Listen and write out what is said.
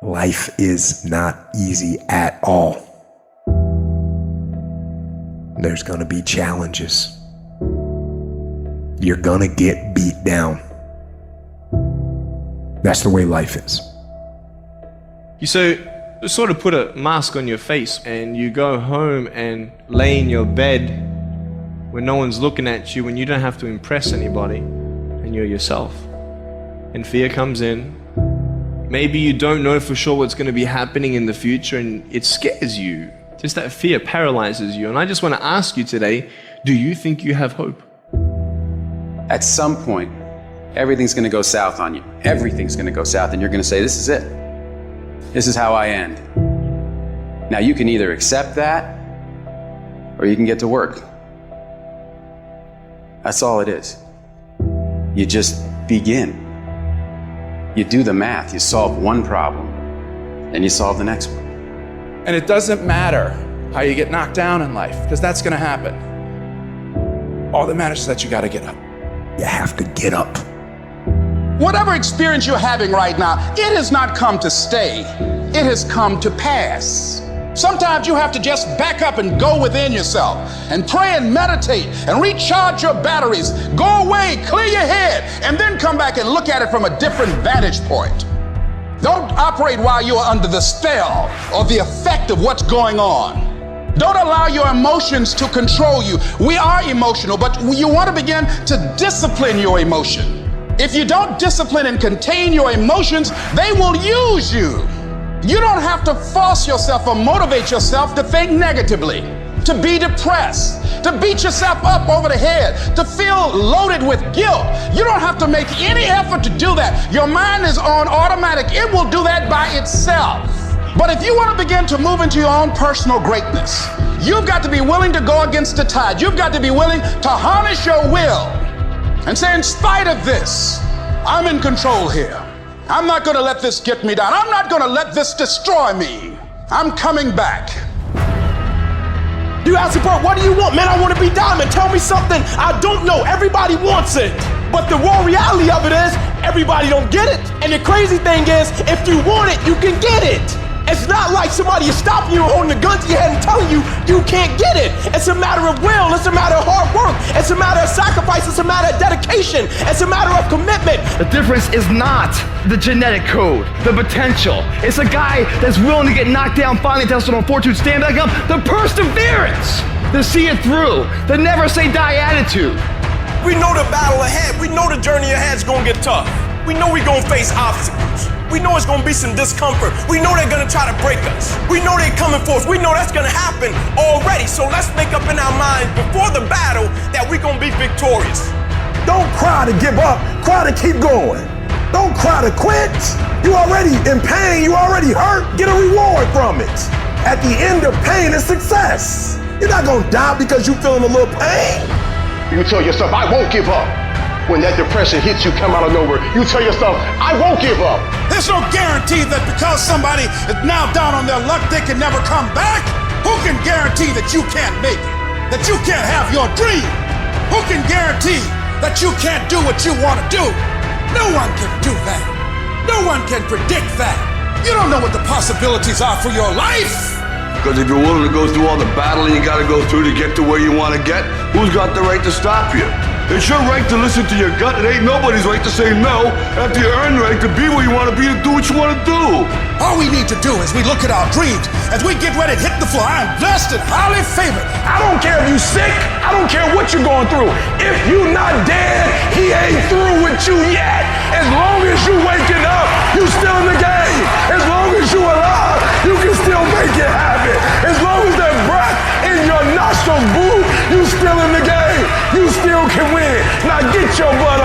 Life is not easy at all. There's gonna be challenges. You're gonna get beat down. That's the way life is. You sort of put a mask on your face and you go home and lay in your bed when no one's looking at you, when you don't have to impress anybody, and you're yourself. And fear comes in. Maybe you don't know for sure what's going to be happening in the future, and it scares you. Just that fear paralyzes you. And I just want to ask you today, do you think you have hope? At some point, everything's going to go south on you. Everything's going to go south, and you're going to say, this is it. This is how I end. Now, you can either accept that, or you can get to work. That's all it is. You just begin. You do the math. You solve one problem, and you solve the next one. And it doesn't matter how you get knocked down in life, because that's going to happen. All that matters is that you got to get up. You have to get up. Whatever experience you're having right now, it has not come to stay. It has come to pass. Sometimes you have to just back up and go within yourself and pray and meditate and recharge your batteries. Go away, clear your head, and then come back and look at it from a different vantage point. Don't operate while you are under the spell or the effect of what's going on. Don't allow your emotions to control you. We are emotional, but you want to begin to discipline your emotion. If you don't discipline and contain your emotions, they will use you. You don't have to force yourself or motivate yourself to think negatively, to be depressed, to beat yourself up over the head, to feel loaded with guilt. You don't have to make any effort to do that. Your mind is on automatic. It will do that by itself. But if you want to begin to move into your own personal greatness, you've got to be willing to go against the tide. You've got to be willing to harness your will and say, in spite of this, I'm in control here. I'm not going to let this get me down. I'm not going to let this destroy me. I'm coming back. You ask me, bro, what do you want? Man, I want to be diamond. Tell me something I don't know. Everybody wants it. But the raw reality of it is, everybody don't get it. And the crazy thing is, if you want it, you can get it. It's not like somebody is stopping you, holding a gun to your head and telling you you can't get it. It's a matter of will. It's a matter of hard work. It's a matter of sacrifice. It's a matter of dedication. It's a matter of commitment. The difference is not the genetic code, the potential. It's a guy that's willing to get knocked down, finally tested on fortune, stand back up. The perseverance, the see it through, the never say die attitude. We know the battle ahead. We know the journey ahead is going to get tough. We know we're going to face obstacles. We know it's gonna be some discomfort. We know they're gonna try to break us. We know they're coming for us. We know that's gonna happen already. So let's make up in our minds before the battle that we're gonna be victorious. Don't cry to give up, cry to keep going. Don't cry to quit. You already in pain, you already hurt. Get a reward from it. At the end of pain is success. You're not gonna die because you're feeling a little pain. You tell yourself, I won't give up. When that depression hits you, come out of nowhere, you tell yourself, I won't give up. There's no guarantee that because somebody is now down on their luck, they can never come back. Who can guarantee that you can't make it? That you can't have your dream? Who can guarantee that you can't do what you want to do? No one can do that. No one can predict that. You don't know what the possibilities are for your life. Because if you're willing to go through all the battling you gotta go through to get to where you want to get, who's got the right to stop you? It's your right to listen to your gut. It ain't nobody's right to say no after you earn the right to be where you want to be, to do what you want to do. All we need to do is we look at our dreams as we get ready to hit the floor. I'm blessed and highly favored. I don't care if you sick, I don't care what you're going through. If you not dead, he ain't through with you yet. As long as you waking up, you still in the game. As long as you alive, you can still make it happen. As long as that breath in your nostrils, boo, you still in the game. You still can win. Now get your butt